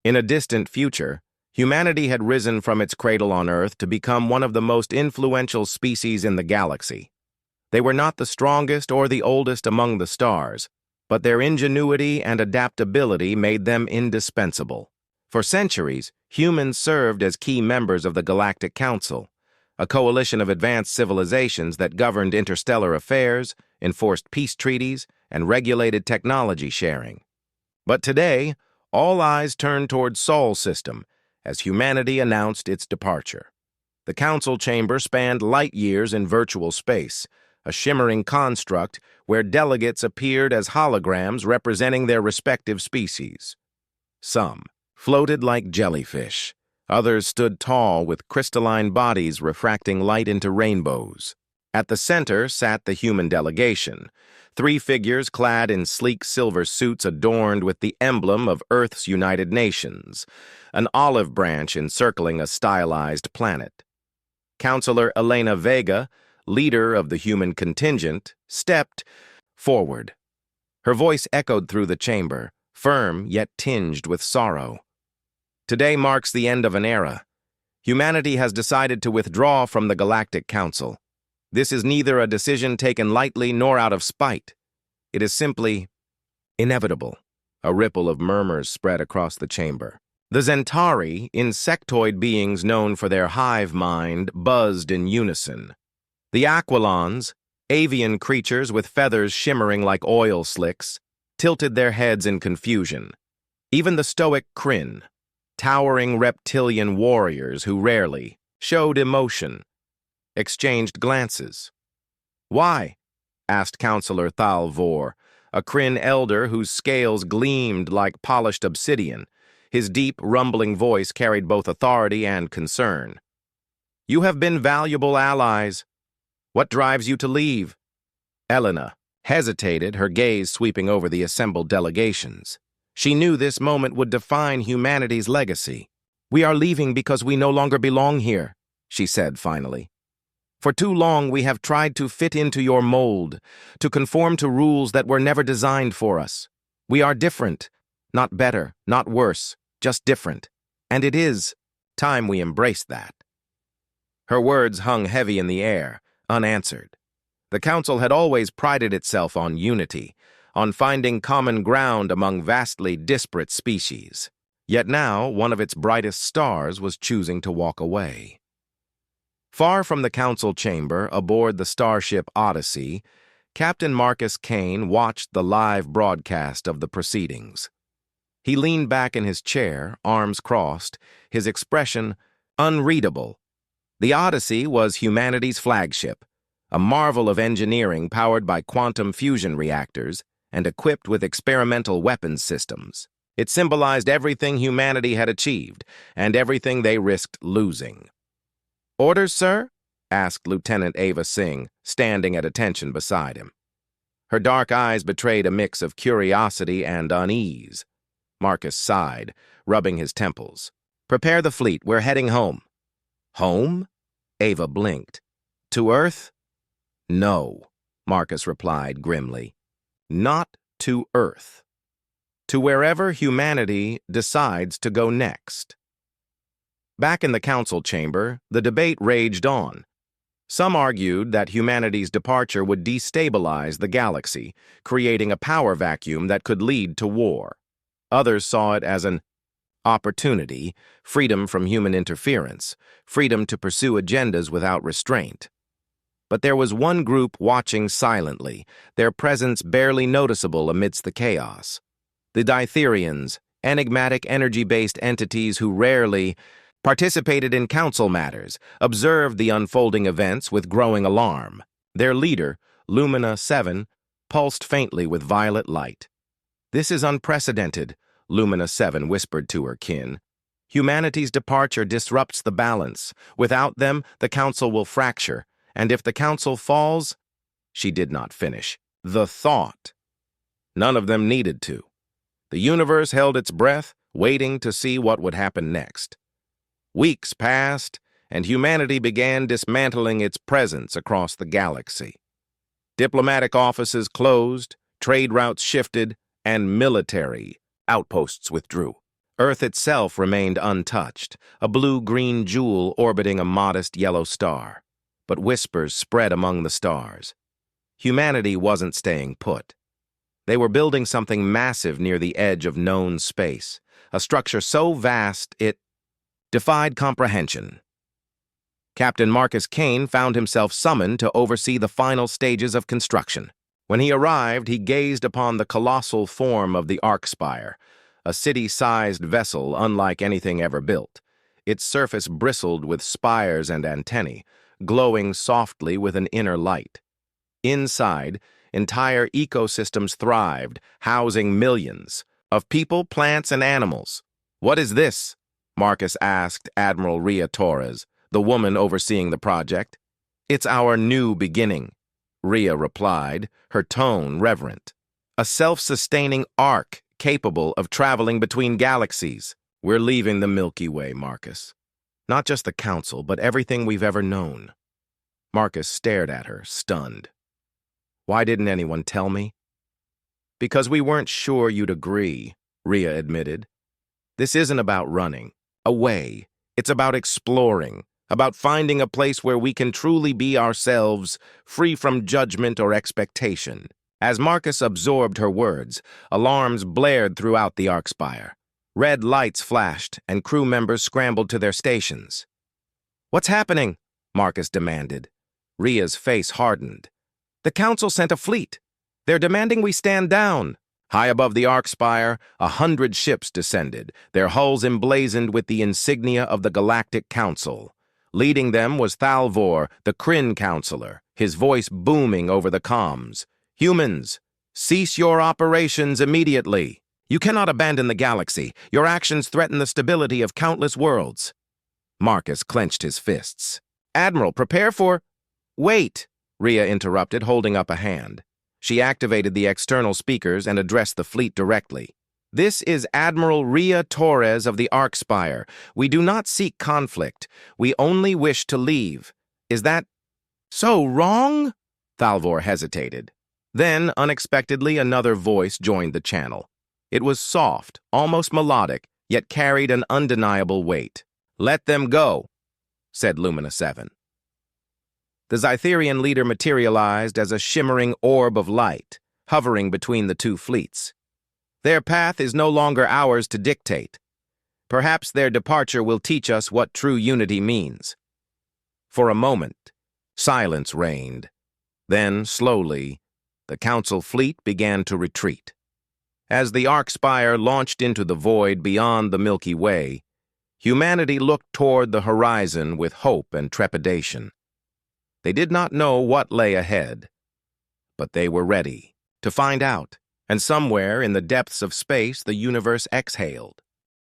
In a distant future, humanity had risen from its cradle on Earth to become one of the most influential species in the galaxy. They were not the strongest or the oldest among the stars, but their ingenuity and adaptability made them indispensable. For centuries, humans served as key members of the Galactic Council, a coalition of advanced civilizations that governed interstellar affairs, enforced peace treaties, and regulated technology sharing. But today, all eyes turned toward Sol System as humanity announced its departure. The council chamber spanned light years in virtual space, a shimmering construct where delegates appeared as holograms representing their respective species. Some floated like jellyfish. Others stood tall with crystalline bodies refracting light into rainbows. At the center sat the human delegation, three figures clad in sleek silver suits adorned with the emblem of Earth's United Nations, an olive branch encircling a stylized planet. Counselor Elena Vega, leader of the human contingent, stepped forward. Her voice echoed through the chamber, firm yet tinged with sorrow. Today marks the end of an era. Humanity has decided to withdraw from the Galactic Council. This is neither a decision taken lightly nor out of spite. It is simply inevitable. A ripple of murmurs spread across the chamber. The Zentari, insectoid beings known for their hive mind, buzzed in unison. The Aquilons, avian creatures with feathers shimmering like oil slicks, tilted their heads in confusion. Even the stoic Kryn, towering reptilian warriors who rarely showed emotion, exchanged glances. "Why?" asked Counselor Thalvor, a Kryn elder whose scales gleamed like polished obsidian. His deep, rumbling voice carried both authority and concern. "You have been valuable allies. What drives you to leave?" Elena hesitated, her gaze sweeping over the assembled delegations. She knew this moment would define humanity's legacy. "We are leaving because we no longer belong here," she said finally. "For too long we have tried to fit into your mold, to conform to rules that were never designed for us. We are different, not better, not worse, just different. And it is time we embraced that." Her words hung heavy in the air, unanswered. The council had always prided itself on unity, on finding common ground among vastly disparate species. Yet now, one of its brightest stars was choosing to walk away. Far from the council chamber, aboard the starship Odyssey, Captain Marcus Kane watched the live broadcast of the proceedings. He leaned back in his chair, arms crossed, his expression unreadable. The Odyssey was humanity's flagship, a marvel of engineering powered by quantum fusion reactors and equipped with experimental weapons systems. It symbolized everything humanity had achieved and everything they risked losing. "Orders, sir?" asked Lieutenant Ava Singh, standing at attention beside him. Her dark eyes betrayed a mix of curiosity and unease. Marcus sighed, rubbing his temples. "Prepare the fleet. We're heading home." "Home?" Ava blinked. "To Earth?" "No," Marcus replied grimly. "Not to Earth. To wherever humanity decides to go next." Back in the council chamber, the debate raged on. Some argued that humanity's departure would destabilize the galaxy, creating a power vacuum that could lead to war. Others saw it as an opportunity, freedom from human interference, freedom to pursue agendas without restraint. But there was one group watching silently, their presence barely noticeable amidst the chaos. The Ditherians, enigmatic energy-based entities who rarely participated in council matters, observed the unfolding events with growing alarm. Their leader, Lumina 7, pulsed faintly with violet light. "This is unprecedented," Lumina 7 whispered to her kin. "Humanity's departure disrupts the balance. Without them, the council will fracture. And if the council falls—" She did not finish. The thought. None of them needed to. The universe held its breath, waiting to see what would happen next. Weeks passed, and humanity began dismantling its presence across the galaxy. Diplomatic offices closed, trade routes shifted, and military outposts withdrew. Earth itself remained untouched, a blue-green jewel orbiting a modest yellow star. But whispers spread among the stars. Humanity wasn't staying put. They were building something massive near the edge of known space, a structure so vast it defied comprehension. Captain Marcus Kane found himself summoned to oversee the final stages of construction. When he arrived, he gazed upon the colossal form of the Arc Spire, a city-sized vessel unlike anything ever built. Its surface bristled with spires and antennae, glowing softly with an inner light. Inside, entire ecosystems thrived, housing millions of people, plants, and animals. "What is this?" Marcus asked Admiral Rhea Torres, the woman overseeing the project. "It's our new beginning," Rhea replied, her tone reverent. "A self-sustaining arc capable of traveling between galaxies. We're leaving the Milky Way, Marcus. Not just the Council, but everything we've ever known." Marcus stared at her, stunned. "Why didn't anyone tell me?" "Because we weren't sure you'd agree," Rhea admitted. "This isn't about running away. It's about exploring, about finding a place where we can truly be ourselves, free from judgment or expectation." As Marcus absorbed her words, alarms blared throughout the Arc Spire. Red lights flashed, and crew members scrambled to their stations. "What's happening?" Marcus demanded. Rhea's face hardened. "The Council sent a fleet. They're demanding we stand down." High above the Arc Spire, 100 ships descended, their hulls emblazoned with the insignia of the Galactic Council. Leading them was Thalvor, the Kryn Counselor, his voice booming over the comms. "Humans, cease your operations immediately. You cannot abandon the galaxy. Your actions threaten the stability of countless worlds." Marcus clenched his fists. "Admiral, prepare for—" "Wait," Rhea interrupted, holding up a hand. She activated the external speakers and addressed the fleet directly. "This is Admiral Rhea Torres of the Arc Spire. We do not seek conflict. We only wish to leave. Is that so wrong?" Thalvor hesitated. Then, unexpectedly, another voice joined the channel. It was soft, almost melodic, yet carried an undeniable weight. "Let them go," said Lumina 7. The Zytherian leader materialized as a shimmering orb of light, hovering between the two fleets. "Their path is no longer ours to dictate. Perhaps their departure will teach us what true unity means." For a moment, silence reigned. Then, slowly, the Council fleet began to retreat. As the Arc Spire launched into the void beyond the Milky Way, humanity looked toward the horizon with hope and trepidation. They did not know what lay ahead, but they were ready to find out, and somewhere in the depths of space the universe exhaled.